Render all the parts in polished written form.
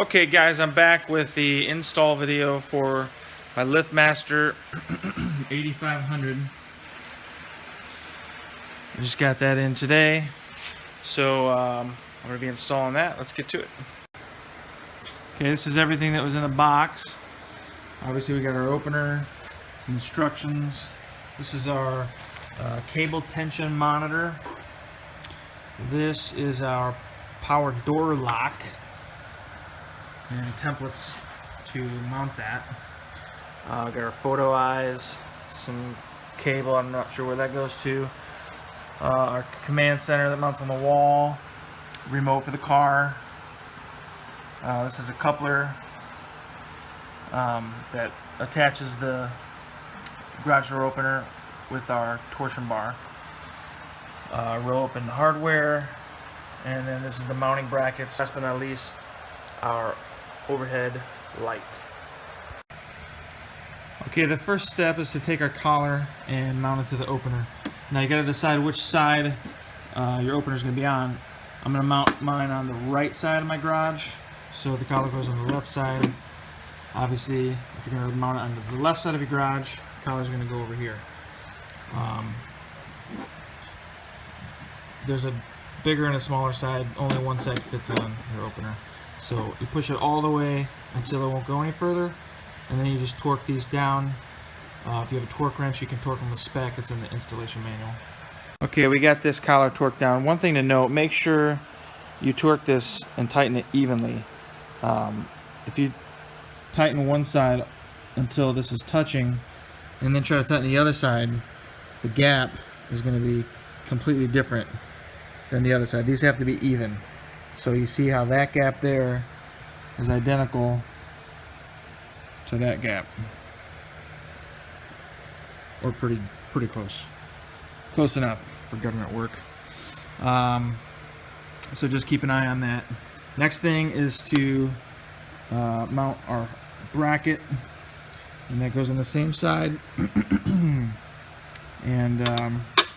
Okay guys, I'm back with the install video for my LiftMaster 8500. I just got that in today, so I'm going to be installing that. Let's get to it. Okay, this is everything that was in the box. Obviously we got our opener, instructions. This is our cable tension monitor. This is our power door lock and templates to mount that. Got our photo eyes, some cable, I'm not sure where that goes to. Our command center that mounts on the wall, remote for the car. This is a coupler that attaches the garage door opener with our torsion bar. Row open hardware, and then this is the mounting brackets. Last but not least, our overhead light. Okay, the first step is to take our collar and mount it to the opener. Now you got to decide which side your opener is going to be on. I'm going to mount mine on the right side of my garage, so the collar goes on the left side. Obviously, if you're going to mount it on the left side of your garage, the collar is going to go over here. There's a bigger and a smaller side. Only one side fits on your opener. So you push it all the way until it won't go any further, and then you just torque these down. If you have a torque wrench, you can torque them with spec. It's in the installation manual. Okay, we got this collar torqued down. One thing to note, make sure you torque this and tighten it evenly. If you tighten one side until this is touching and then try to tighten the other side, the gap is going to be completely different than the other side. These have to be even. So you see how that gap there is identical to that gap, or pretty close enough for government work. So just keep an eye on that. Next thing is to mount our bracket, and that goes on the same side. And it's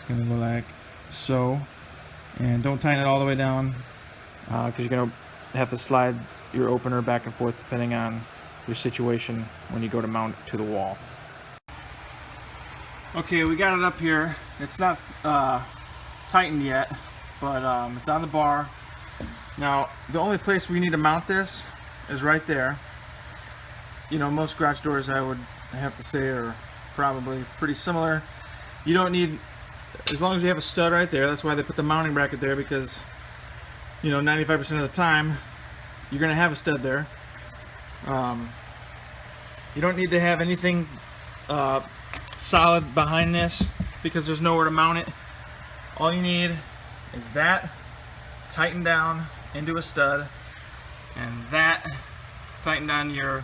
gonna go like so. And don't tighten it all the way down, because you're going to have to slide your opener back and forth depending on your situation when you go to mount it to the wall. Okay, we got it up here. It's not tightened yet, but it's on the bar. Now, the only place we need to mount this is right there. You know, most garage doors, I would have to say, are probably pretty similar. You don't need, as long as you have a stud right there. That's why they put the mounting bracket there, because, you know, 95% of the time you're going to have a stud there. You don't need to have anything solid behind this, because there's nowhere to mount it. All you need is that tightened down into a stud, and that tightened down your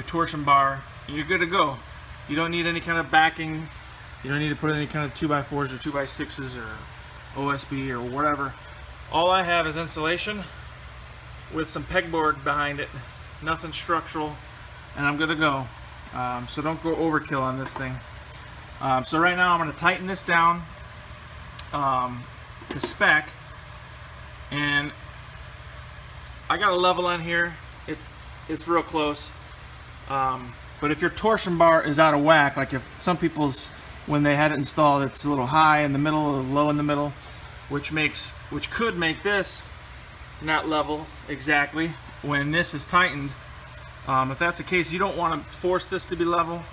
torsion bar, and you're good to go. You don't need any kind of backing. You don't need to put any kind of 2x4s or 2x6s or OSB or whatever. All I have is insulation with some pegboard behind it. Nothing structural, and I'm good to go. So don't go overkill on this thing. So right now I'm going to tighten this down to spec, and I got a level on here. It's real close. But if your torsion bar is out of whack, like if some people's, when they had it installed, it's a little high in the middle or low in the middle, which could make this not level exactly when this is tightened. If that's the case, you don't want to force this to be level.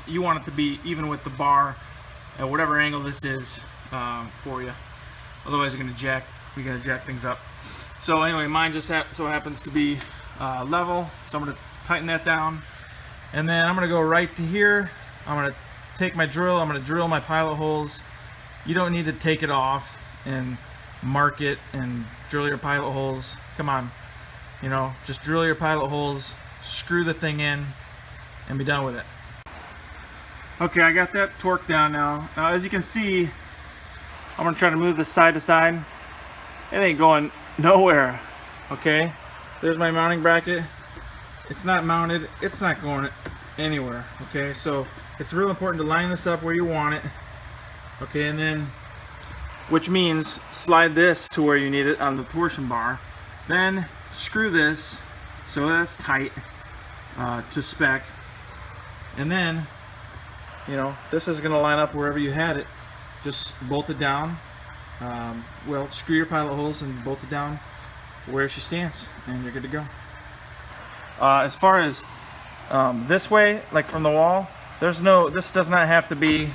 You want it to be even with the bar at whatever angle this is for you. Otherwise, you're gonna jack things up. So anyway, mine just so happens to be level, so I'm gonna tighten that down, and then I'm gonna go right to here. I'm gonna take my drill, I'm going to drill my pilot holes. You don't need to take it off and mark it and drill your pilot holes. Come on, you know, just drill your pilot holes, screw the thing in, and be done with it. Okay, I got that torqued down now. Now, as you can see, I'm going to try to move this side to side. It ain't going nowhere. Okay, there's my mounting bracket. It's not mounted, it's not going anywhere. Okay, so it's real important to line this up where you want it. Okay, and then, which means slide this to where you need it on the torsion bar, Then screw this so that's tight to spec, and then this is going to line up wherever you had it. Just bolt it down. Well, screw your pilot holes and bolt it down where she stands, and you're good to go. As far as this way, like from the wall, this does not have to be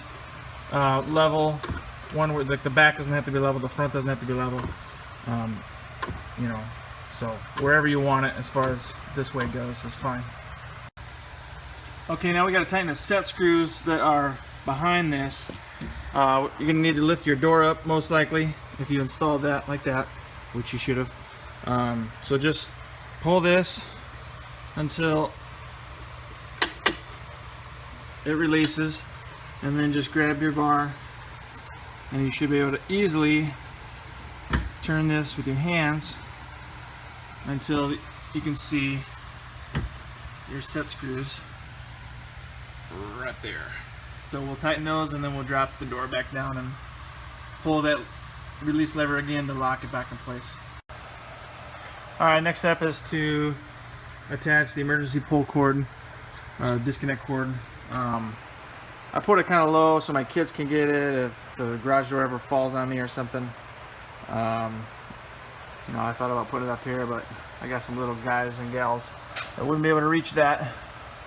level. One where the back doesn't have to be level, the front doesn't have to be level. So wherever you want it, as far as this way goes, is fine. Okay, now we got to tighten the set screws that are behind this. You're gonna need to lift your door up, most likely, if you installed that like that, which you should have. So just pull this until it releases, and then just grab your bar, and you should be able to easily turn this with your hands until you can see your set screws right there. So we'll tighten those, and then we'll drop the door back down and pull that release lever again to lock it back in place. Alright, next step is to attach the emergency pull cord, disconnect cord. I put it kind of low so my kids can get it if the garage door ever falls on me or something. I thought about putting it up here, but I got some little guys and gals that wouldn't be able to reach that.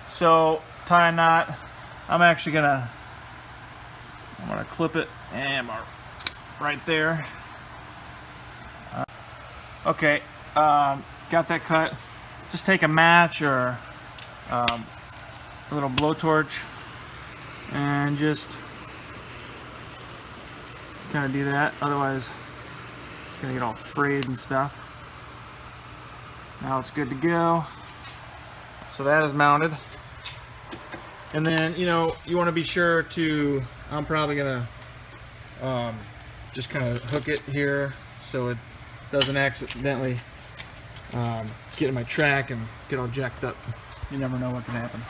So tie a knot. I'm gonna clip it and right there. Okay, got that cut. Just take a match or a little blowtorch and just kind of do that. Otherwise, it's gonna get all frayed and stuff. Now it's good to go. So that is mounted. And then, you want to be sure to, I'm probably going to just kind of hook it here so it doesn't accidentally get in my track and get all jacked up. You never know what can happen.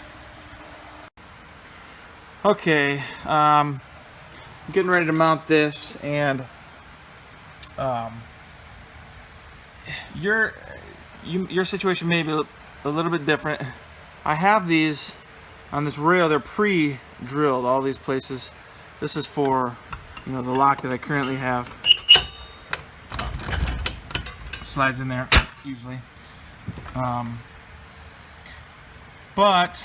Okay, I'm getting ready to mount this, and your situation may be a little bit different. I have these on this rail. They're pre-drilled, all these places. This is for the lock that I currently have. Slides in there usually, but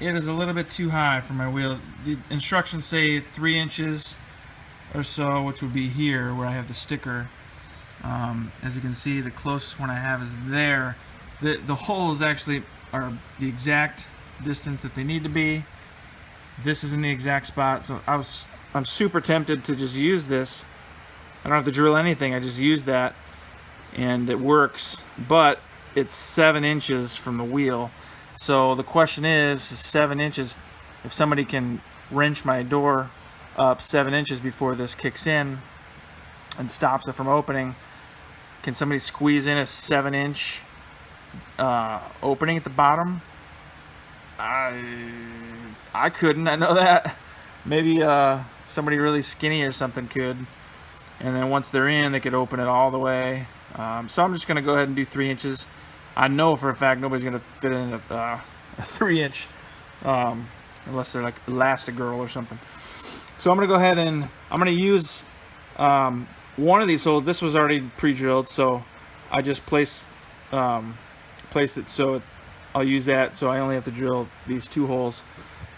it is a little bit too high for my wheel. The instructions say 3 inches or so, which would be here where I have the sticker. As you can see, the closest one I have is there. The holes actually are the exact distance that they need to be. This is in the exact spot, so I'm super tempted to just use this. I don't have to drill anything, I just use that and it works, but it's 7 inches from the wheel. So the question is 7 inches, if somebody can wrench my door up 7 inches before this kicks in and stops it from opening, can somebody squeeze in a 7-inch opening at the bottom? I couldn't, I know that. Maybe somebody really skinny or something could, and then once they're in, they could open it all the way. So I'm just going to go ahead and do 3 inches. I know for a fact nobody's going to fit in a 3-inch unless they're like Elastigirl or something. So I'm going to go ahead and I'm going to use one of these. So this was already pre-drilled, so I just placed it so I'll use that. So I only have to drill these 2 holes,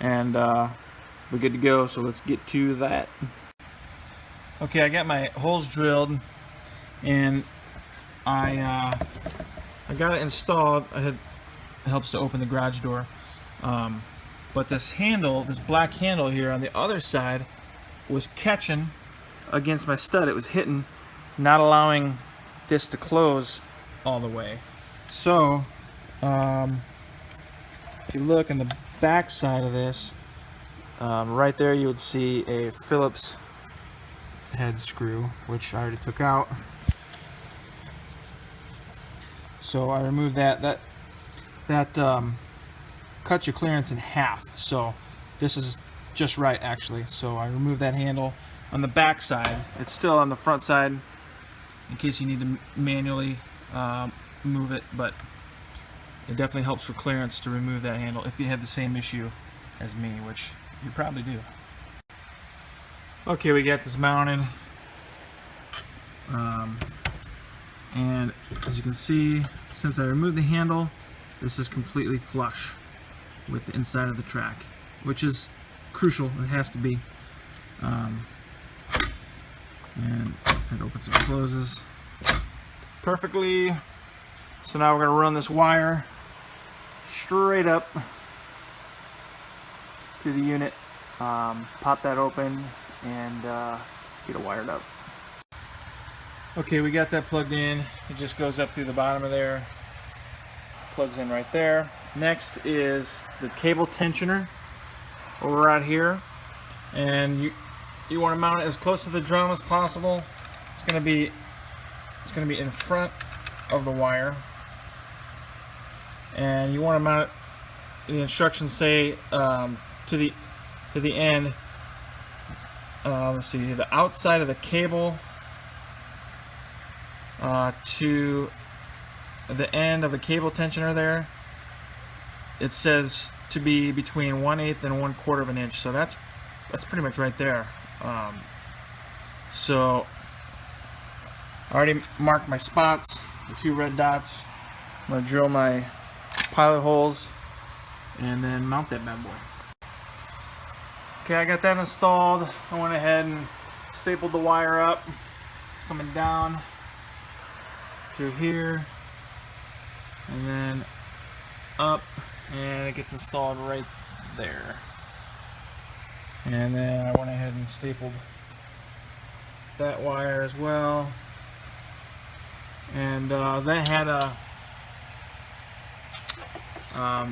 and we're good to go. So let's get to that. Okay, I got my holes drilled, and I got it installed. It helps to open the garage door, but this handle, this black handle here on the other side, was catching against my stud. It was hitting, not allowing this to close all the way. So if you look on the back side of this, right there you would see a Phillips head screw, which I already took out. So I removed that. That cuts your clearance in half. So this is just right, actually. So I removed that handle on the back side. It's still on the front side. in case you need to manually move it, but it definitely helps for clearance to remove that handle if you have the same issue as me, which you probably do. Okay, we got this mounted, and as you can see, since I removed the handle, this is completely flush with the inside of the track, which is crucial. It has to be. And it opens and closes perfectly. So now we're going to run this wire straight up to the unit, pop that open, and get it wired up. Okay, we got that plugged in. It just goes up through the bottom of there, plugs in right there. Next is the cable tensioner over right here, and you want to mount it as close to the drum as possible. It's going to be in front of the wire, and you want to mount it. The instructions say to the end. Let's see, the outside of the cable to the end of the cable tensioner there. It says to be between 1/8 and 1/4 of an inch. So that's pretty much right there. So I already marked my spots, the 2 red dots. I'm going to drill my pilot holes and then mount that bad boy. Okay, I got that installed. I went ahead and stapled the wire up. It's coming down through here and then up, and it gets installed right there. And then I went ahead and stapled that wire as well. And that had a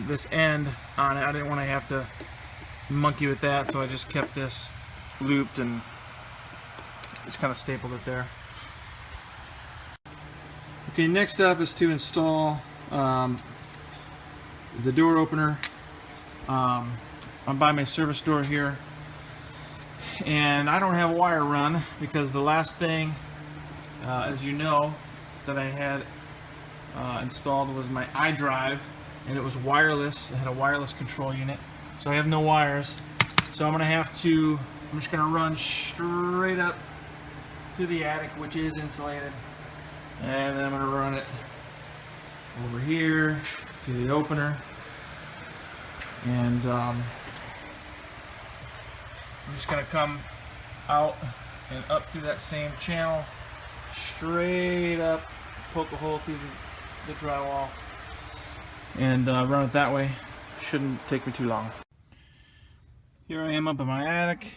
this end on it. I didn't want to have to monkey with that, so I just kept this looped and just kind of stapled it there. Okay, next up is to install the door opener. I'm by my service door here, and I don't have a wire run because the last thing, as you know, that I had installed was my iDrive, and it was wireless. It had a wireless control unit, so I have no wires. So I'm just gonna run straight up to the attic, which is insulated, and then I'm gonna run it over here to the opener, and I'm just gonna come out and up through that same channel, straight up, poke a hole through the drywall, and run it that way. Shouldn't take me too long. Here I am up in my attic,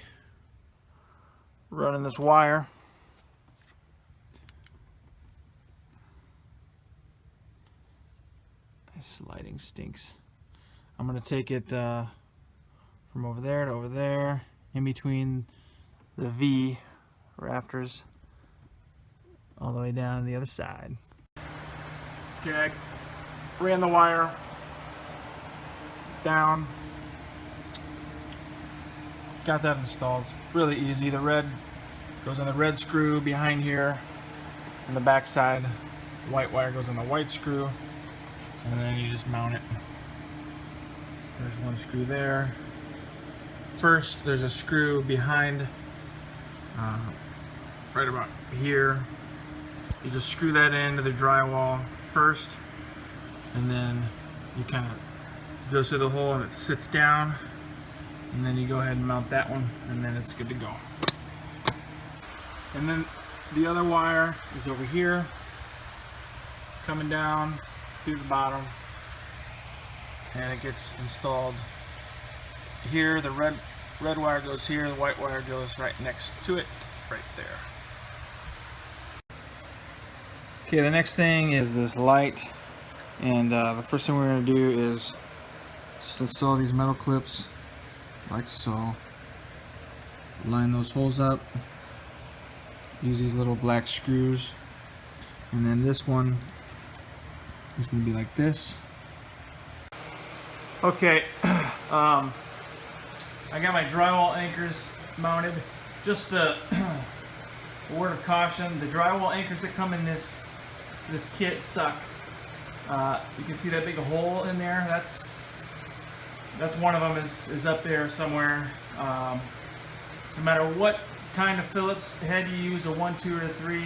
running this wire. This lighting stinks. I'm going to take it from over there to over there, in between the V rafters, all the way down to the other side. Okay, I ran the wire down, got that installed. It's really easy. The red goes on the red screw behind here on the back side. The white wire goes on the white screw, and then you just mount it. There's one screw there. First, there's a screw behind, right about here. You just screw that into the drywall first, and then you kind of go through the hole and it sits down, and then you go ahead and mount that one, and then it's good to go. And then the other wire is over here, coming down through the bottom, and it gets installed here. The red wire goes here, the white wire goes right next to it, right there. Okay, the next thing is this light, and the first thing we're going to do is just install these metal clips like so. Line those holes up, use these little black screws, and then this one is going to be like this. Okay, I got my drywall anchors mounted just to a word of caution, the drywall anchors that come in this kit suck. You can see that big hole in there. That's one of them is up there somewhere. No matter what kind of Phillips head you use, a 1, 2, or a 3,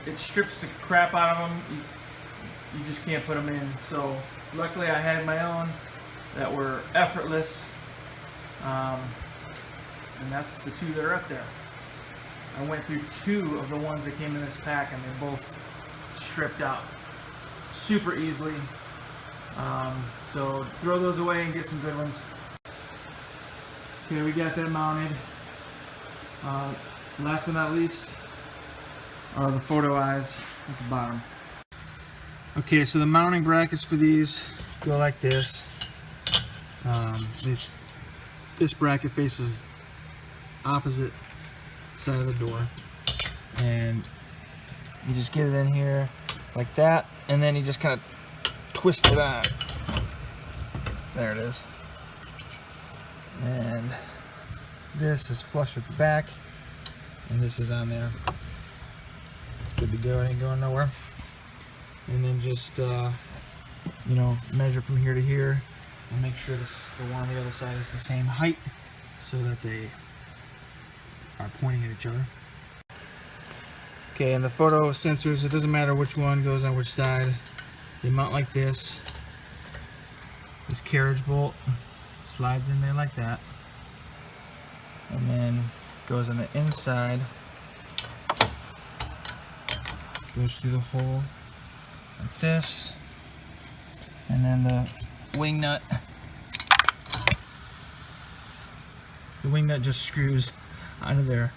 it strips the crap out of them. You just can't put them in. So luckily I had my own that were effortless, and that's the 2 that are up there. I went through 2 of the ones that came in this pack, and they both stripped out super easily. So throw those away and get some good ones. Okay, we got that mounted. Last but not least are the photo eyes at the bottom. Okay, so the mounting brackets for these go like this. This bracket faces opposite side of the door, and you just get it in here like that, and then you just kind of twist it on. There it is. And this is flush with the back, and this is on there. It's good to go, it ain't going nowhere. And then just you know, measure from here to here and make sure the one on the other side is the same height so that they are pointing at each other. Okay, and the photo sensors, it doesn't matter which one goes on which side. They mount like this. This carriage bolt slides in there like that, and then goes on the inside, goes through the hole like this, and then the wing nut just screws onto there.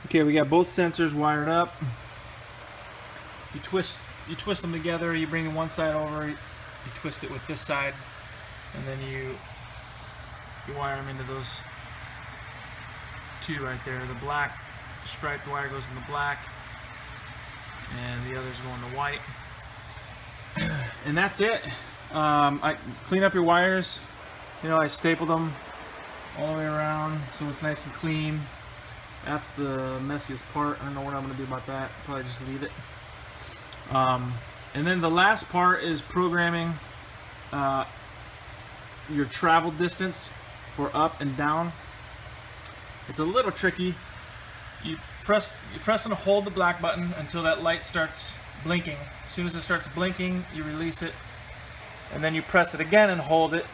Okay, we got both sensors wired up. You twist them together. You bring one side over, you twist it with this side, and then you wire them into those 2 right there. The black striped wire goes in the black, and the others go in the white. And that's it. I clean up your wires. You know, I stapled them all the way around so it's nice and clean. That's the messiest part. I don't know what I'm going to do about that. Probably just leave it. And then the last part is programming your travel distance for up and down. It's a little tricky. You press and hold the black button until that light starts blinking. As soon as it starts blinking, you release it, and then you press it again and hold it,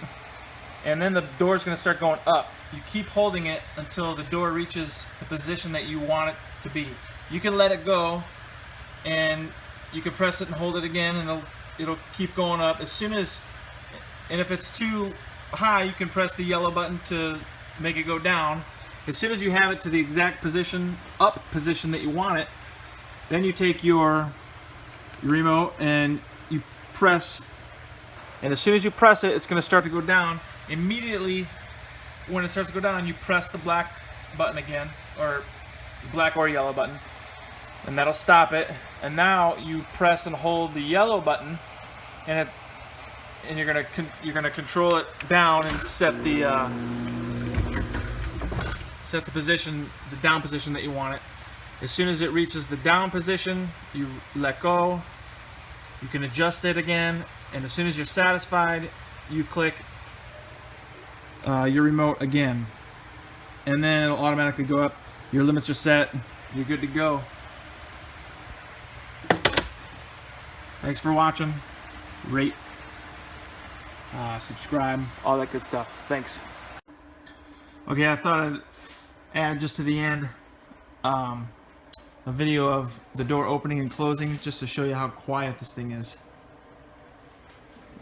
and then the door is going to start going up. You keep holding it until the door reaches the position that you want it to be. You can let it go, and you can press it and hold it again, and it'll keep going up. And if it's too high, you can press the yellow button to make it go down. As soon as you have it to the exact position, up position that you want it, then you take your remote and you press, and as soon as you press it, it's going to start to go down. Immediately when it starts to go down, you press the black button again, or black or yellow button, and that'll stop it. And now you press and hold the yellow button, and you're gonna control it down and set the position, the down position that you want it. As soon as it reaches the down position, you let go. You can adjust it again, and as soon as you're satisfied, you click your remote again, and then it'll automatically go up. Your limits are set. You're good to go. Thanks for watching. Rate, subscribe, all that good stuff. Thanks. Okay, I thought I'd add just to the end a video of the door opening and closing, just to show you how quiet this thing is.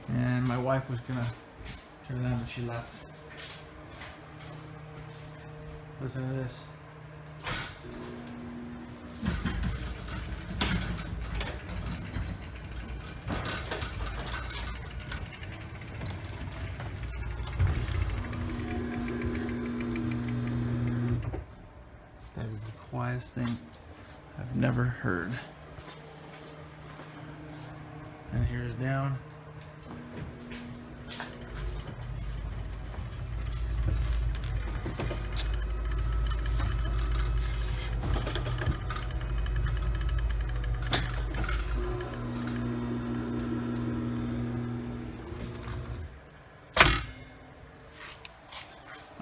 And my wife was gonna turn it on, but she left. Listen to this. That is the quietest thing I've never heard. And here's down.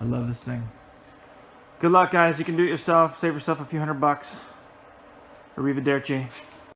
I love this thing. Good luck, guys. You can do it yourself. Save yourself a few $100. Arrivederci.